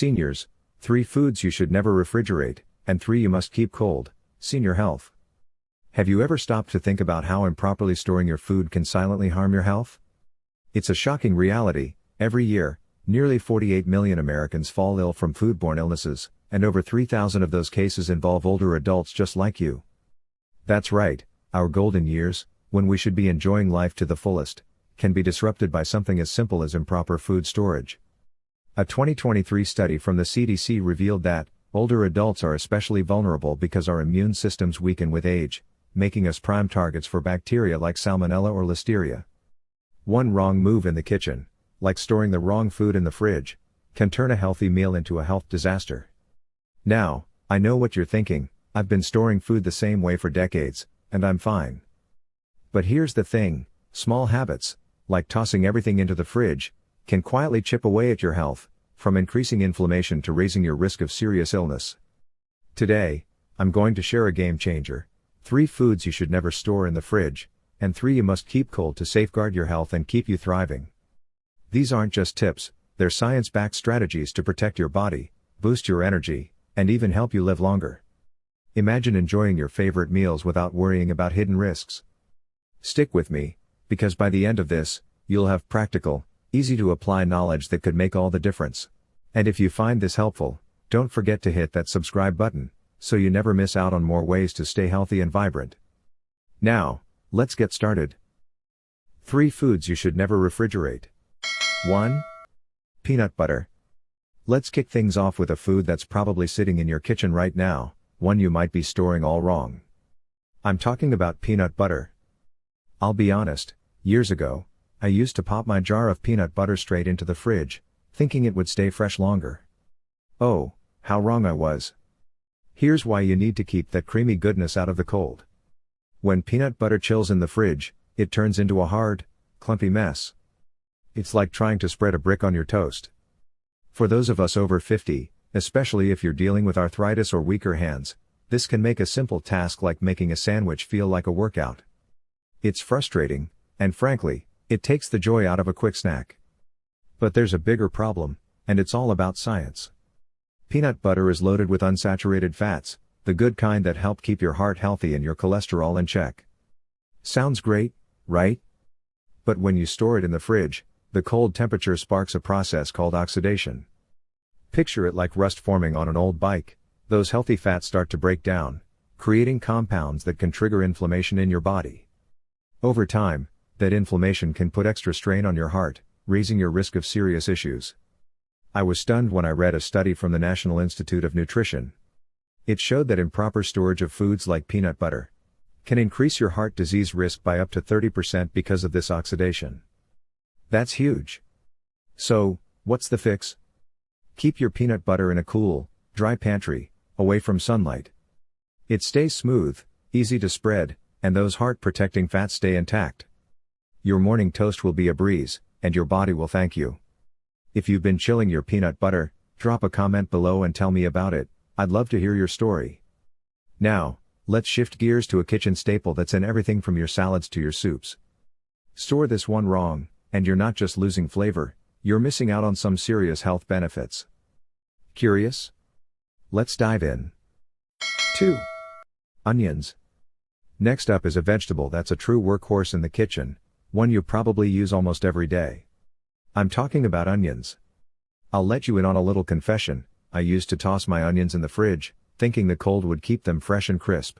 Seniors, 3 foods you should never refrigerate, and 3 you must keep cold. Senior health. Have you ever stopped to think about how improperly storing your food can silently harm your health? It's a shocking reality. Every year, nearly 48 million Americans fall ill from foodborne illnesses, and over 3,000 of those cases involve older adults just like you. That's right, our golden years, when we should be enjoying life to the fullest, can be disrupted by something as simple as improper food storage. A 2023 study from the CDC revealed that older adults are especially vulnerable because our immune systems weaken with age, making us prime targets for bacteria like Salmonella or Listeria. One wrong move in the kitchen, like storing the wrong food in the fridge, can turn a healthy meal into a health disaster. Now, I know what you're thinking. I've been storing food the same way for decades, and I'm fine. But here's the thing, small habits, like tossing everything into the fridge, can quietly chip away at your health, from increasing inflammation to raising your risk of serious illness. Today, I'm going to share a game changer: 3 foods you should never store in the fridge, and 3 you must keep cold to safeguard your health and keep you thriving. These aren't just tips, they're science-backed strategies to protect your body, boost your energy, and even help you live longer. Imagine enjoying your favorite meals without worrying about hidden risks. Stick with me, because by the end of this, you'll have practical, easy-to-apply knowledge that could make all the difference. And if you find this helpful, don't forget to hit that subscribe button, so you never miss out on more ways to stay healthy and vibrant. Now, let's get started. 3 foods you should never refrigerate. 1. Peanut butter. Let's kick things off with a food that's probably sitting in your kitchen right now, one you might be storing all wrong. I'm talking about peanut butter. I'll be honest, years ago, I used to pop my jar of peanut butter straight into the fridge, thinking it would stay fresh longer. Oh, how wrong I was. Here's why you need to keep that creamy goodness out of the cold. When peanut butter chills in the fridge, it turns into a hard, clumpy mess. It's like trying to spread a brick on your toast. For those of us over 50, especially if you're dealing with arthritis or weaker hands, this can make a simple task like making a sandwich feel like a workout. It's frustrating, and frankly, it takes the joy out of a quick snack. But there's a bigger problem, and it's all about science. Peanut butter is loaded with unsaturated fats, the good kind that help keep your heart healthy and your cholesterol in check. Sounds great, right? But when you store it in the fridge, the cold temperature sparks a process called oxidation. Picture it like rust forming on an old bike. Those healthy fats start to break down, creating compounds that can trigger inflammation in your body. Over time, that inflammation can put extra strain on your heart, raising your risk of serious issues. I was stunned when I read a study from the National Institute of Nutrition. It showed that improper storage of foods like peanut butter can increase your heart disease risk by up to 30% because of this oxidation. That's huge. So, what's the fix? Keep your peanut butter in a cool, dry pantry, away from sunlight. It stays smooth, easy to spread, and those heart-protecting fats stay intact. Your morning toast will be a breeze, and your body will thank you. If you've been chilling your peanut butter, drop a comment below and tell me about it. I'd love to hear your story. Now, let's shift gears to a kitchen staple that's in everything from your salads to your soups. Store this one wrong, and you're not just losing flavor, you're missing out on some serious health benefits. Curious? Let's dive in. 2. Onions. Next up is a vegetable that's a true workhorse in the kitchen, one you probably use almost every day. I'm talking about onions. I'll let you in on a little confession. I used to toss my onions in the fridge, thinking the cold would keep them fresh and crisp.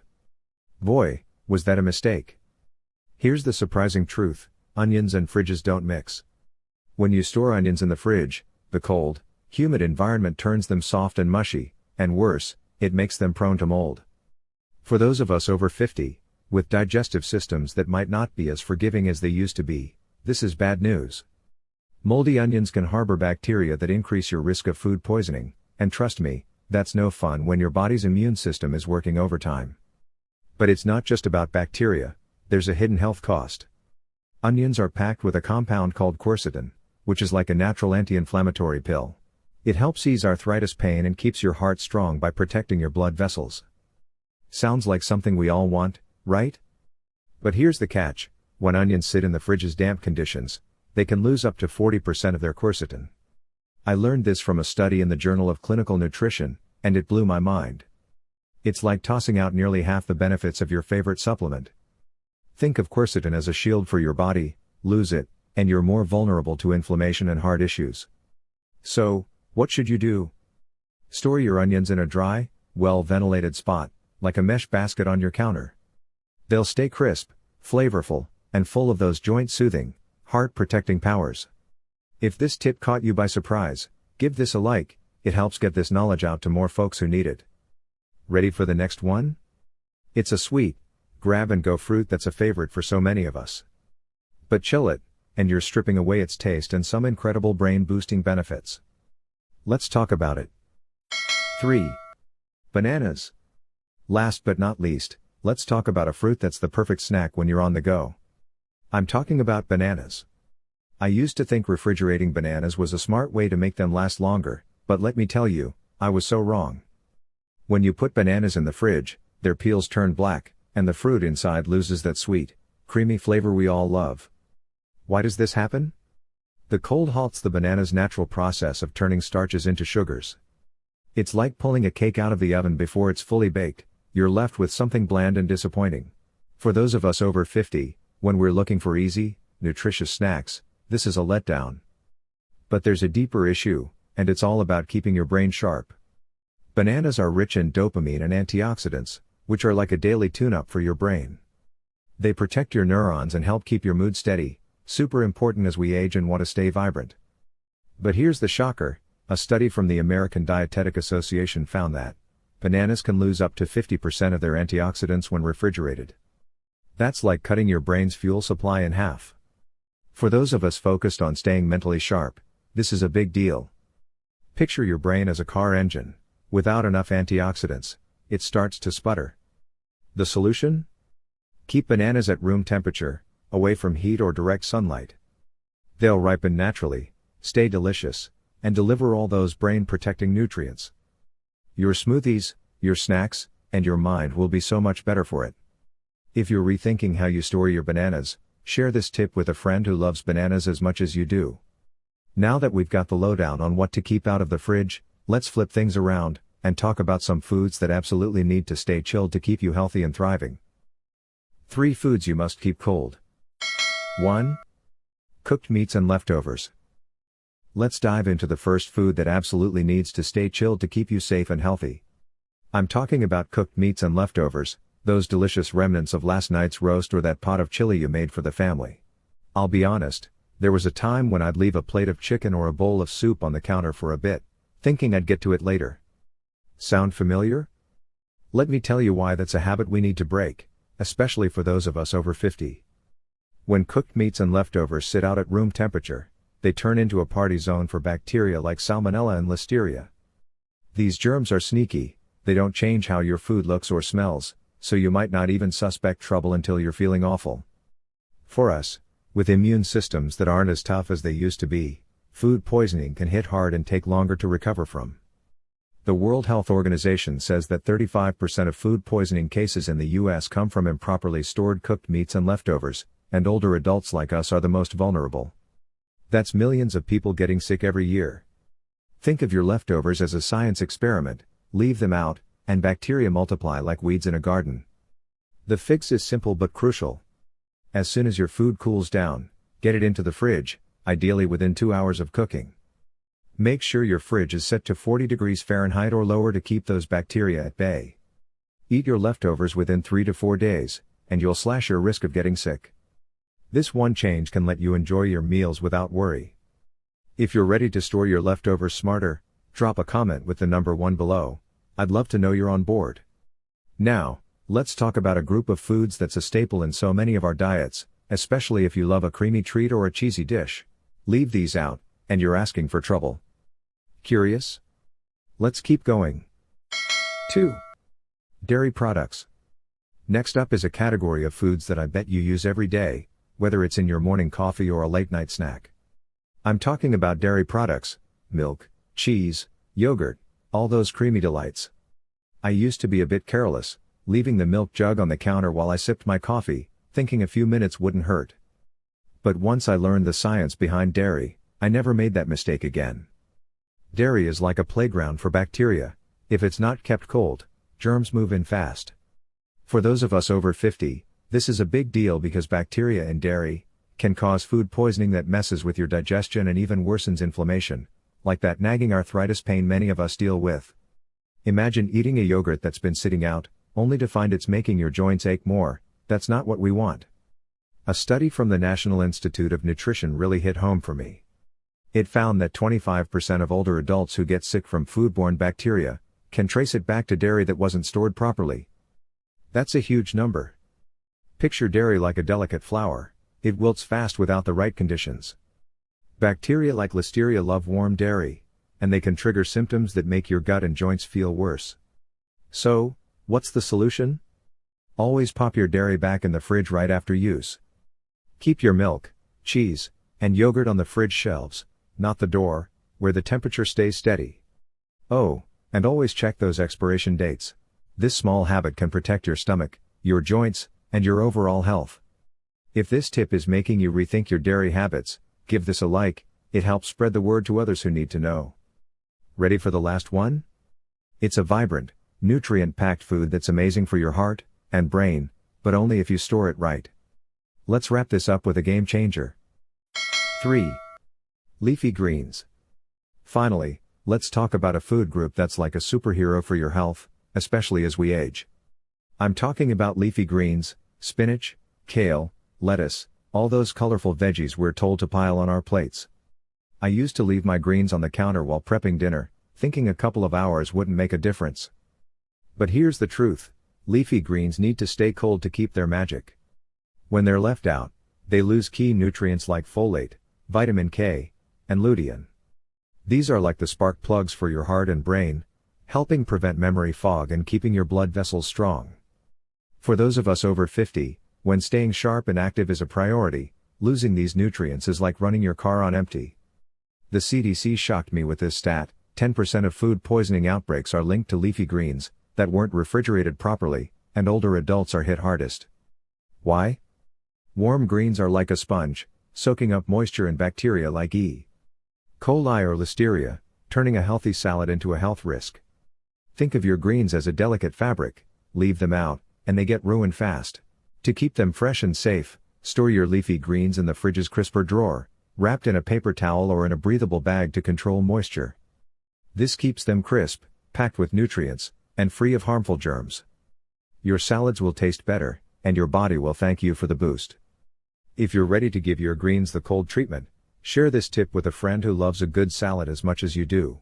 Boy, was that a mistake. Here's the surprising truth: onions and fridges don't mix. When you store onions in the fridge, the cold, humid environment turns them soft and mushy, and worse, it makes them prone to mold. For those of us over 50, with digestive systems that might not be as forgiving as they used to be, this is bad news. Moldy onions can harbor bacteria that increase your risk of food poisoning, and trust me, that's no fun when your body's immune system is working overtime. But it's not just about bacteria, there's a hidden health cost. Onions are packed with a compound called quercetin, which is like a natural anti-inflammatory pill. It helps ease arthritis pain and keeps your heart strong by protecting your blood vessels. Sounds like something we all want, right? But here's the catch: when onions sit in the fridge's damp conditions, they can lose up to 40% of their quercetin. I learned this from a study in the Journal of Clinical Nutrition, and it blew my mind. It's like tossing out nearly half the benefits of your favorite supplement. Think of quercetin as a shield for your body. Lose it, and you're more vulnerable to inflammation and heart issues. So, what should you do? Store your onions in a dry, well-ventilated spot, like a mesh basket on your counter. They'll stay crisp, flavorful, and full of those joint-soothing, heart-protecting powers. If this tip caught you by surprise, give this a like. It helps get this knowledge out to more folks who need it. Ready for the next one? It's a sweet, grab-and-go fruit that's a favorite for so many of us. But chill it, and you're stripping away its taste and some incredible brain-boosting benefits. Let's talk about it. 3. Bananas. Last but not least, let's talk about a fruit that's the perfect snack when you're on the go. I'm talking about bananas. I used to think refrigerating bananas was a smart way to make them last longer, but let me tell you, I was so wrong. When you put bananas in the fridge, their peels turn black, and the fruit inside loses that sweet, creamy flavor we all love. Why does this happen? The cold halts the banana's natural process of turning starches into sugars. It's like pulling a cake out of the oven before it's fully baked. You're left with something bland and disappointing. For those of us over 50, when we're looking for easy, nutritious snacks, this is a letdown. But there's a deeper issue, and it's all about keeping your brain sharp. Bananas are rich in dopamine and antioxidants, which are like a daily tune-up for your brain. They protect your neurons and help keep your mood steady, super important as we age and want to stay vibrant. But here's the shocker, a study from the American Dietetic Association found that bananas can lose up to 50% of their antioxidants when refrigerated. That's like cutting your brain's fuel supply in half. For those of us focused on staying mentally sharp, this is a big deal. Picture your brain as a car engine. Without enough antioxidants, it starts to sputter. The solution? Keep bananas at room temperature, away from heat or direct sunlight. They'll ripen naturally, stay delicious, and deliver all those brain-protecting nutrients. Your smoothies, your snacks, and your mind will be so much better for it. If you're rethinking how you store your bananas, share this tip with a friend who loves bananas as much as you do. Now that we've got the lowdown on what to keep out of the fridge, let's flip things around, and talk about some foods that absolutely need to stay chilled to keep you healthy and thriving. 3 foods you must keep cold. 1. Cooked meats and leftovers. Let's dive into the first food that absolutely needs to stay chilled to keep you safe and healthy. I'm talking about cooked meats and leftovers, those delicious remnants of last night's roast or that pot of chili you made for the family. I'll be honest, there was a time when I'd leave a plate of chicken or a bowl of soup on the counter for a bit, thinking I'd get to it later. Sound familiar? Let me tell you why that's a habit we need to break, especially for those of us over 50. When cooked meats and leftovers sit out at room temperature, they turn into a party zone for bacteria like Salmonella and Listeria. These germs are sneaky, they don't change how your food looks or smells, so you might not even suspect trouble until you're feeling awful. For us, with immune systems that aren't as tough as they used to be, food poisoning can hit hard and take longer to recover from. The World Health Organization says that 35% of food poisoning cases in the US come from improperly stored cooked meats and leftovers, and older adults like us are the most vulnerable. That's millions of people getting sick every year. Think of your leftovers as a science experiment, leave them out, and bacteria multiply like weeds in a garden. The fix is simple but crucial. As soon as your food cools down, get it into the fridge, ideally within 2 hours of cooking. Make sure your fridge is set to 40 degrees Fahrenheit or lower to keep those bacteria at bay. Eat your leftovers within 3 to 4 days, and you'll slash your risk of getting sick. This one change can let you enjoy your meals without worry. If you're ready to store your leftovers smarter, drop a comment with the number 1 below. I'd love to know you're on board. Now, let's talk about a group of foods that's a staple in so many of our diets, especially if you love a creamy treat or a cheesy dish. Leave these out, and you're asking for trouble. Curious? Let's keep going. 2. Dairy products. Next up is a category of foods that I bet you use every day, whether it's in your morning coffee or a late-night snack. I'm talking about dairy products, milk, cheese, yogurt, all those creamy delights. I used to be a bit careless, leaving the milk jug on the counter while I sipped my coffee, thinking a few minutes wouldn't hurt. But once I learned the science behind dairy, I never made that mistake again. Dairy is like a playground for bacteria. If it's not kept cold, germs move in fast. For those of us over 50, this is a big deal because bacteria in dairy can cause food poisoning that messes with your digestion and even worsens inflammation, like that nagging arthritis pain many of us deal with. Imagine eating a yogurt that's been sitting out, only to find it's making your joints ache more. That's not what we want. A study from the National Institute of Nutrition really hit home for me. It found that 25% of older adults who get sick from foodborne bacteria can trace it back to dairy that wasn't stored properly. That's a huge number. Picture dairy like a delicate flower. It wilts fast without the right conditions. Bacteria like Listeria love warm dairy, and they can trigger symptoms that make your gut and joints feel worse. So, what's the solution? Always pop your dairy back in the fridge right after use. Keep your milk, cheese, and yogurt on the fridge shelves, not the door, where the temperature stays steady. Oh, and always check those expiration dates. This small habit can protect your stomach, your joints, and your overall health. If this tip is making you rethink your dairy habits, give this a like. It helps spread the word to others who need to know. Ready for the last one? It's a vibrant, nutrient-packed food that's amazing for your heart and brain, but only if you store it right. Let's wrap this up with a game changer. 3. Leafy greens. Finally, let's talk about a food group that's like a superhero for your health, especially as we age. I'm talking about leafy greens, spinach, kale, lettuce, all those colorful veggies we're told to pile on our plates. I used to leave my greens on the counter while prepping dinner, thinking a couple of hours wouldn't make a difference. But here's the truth: leafy greens need to stay cold to keep their magic. When they're left out, they lose key nutrients like folate, vitamin K, and lutein. These are like the spark plugs for your heart and brain, helping prevent memory fog and keeping your blood vessels strong. For those of us over 50, when staying sharp and active is a priority, losing these nutrients is like running your car on empty. The CDC shocked me with this stat: 10% of food poisoning outbreaks are linked to leafy greens that weren't refrigerated properly, and older adults are hit hardest. Why? Warm greens are like a sponge, soaking up moisture and bacteria like E. coli or Listeria, turning a healthy salad into a health risk. Think of your greens as a delicate fabric. Leave them out, and they get ruined fast. To keep them fresh and safe, store your leafy greens in the fridge's crisper drawer, wrapped in a paper towel or in a breathable bag to control moisture. This keeps them crisp, packed with nutrients, and free of harmful germs. Your salads will taste better, and your body will thank you for the boost. If you're ready to give your greens the cold treatment, share this tip with a friend who loves a good salad as much as you do.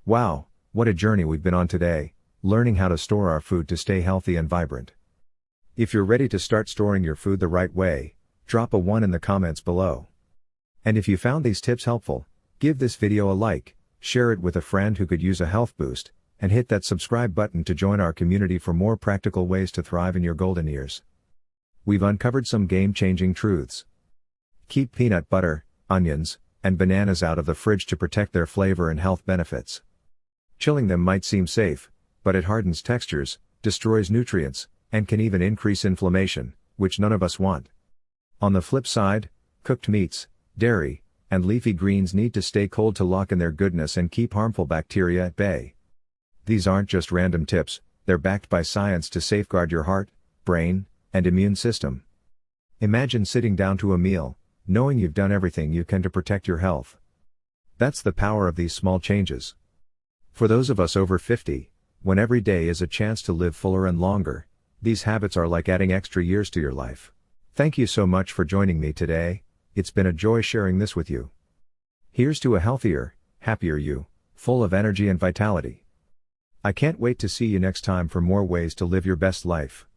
Wow, what a journey we've been on today, learning how to store our food to stay healthy and vibrant. If you're ready to start storing your food the right way, drop a 1 in the comments below. And if you found these tips helpful, give this video a like, share it with a friend who could use a health boost, and hit that subscribe button to join our community for more practical ways to thrive in your golden years. We've uncovered some game-changing truths. Keep peanut butter, onions, and bananas out of the fridge to protect their flavor and health benefits. Chilling them might seem safe, but it hardens textures, destroys nutrients, and can even increase inflammation, which none of us want. On the flip side, cooked meats, dairy, and leafy greens need to stay cold to lock in their goodness and keep harmful bacteria at bay. These aren't just random tips, they're backed by science to safeguard your heart, brain, and immune system. Imagine sitting down to a meal, knowing you've done everything you can to protect your health. That's the power of these small changes. For those of us over 50, when every day is a chance to live fuller and longer, these habits are like adding extra years to your life. Thank you so much for joining me today. It's been a joy sharing this with you. Here's to a healthier, happier you, full of energy and vitality. I can't wait to see you next time for more ways to live your best life.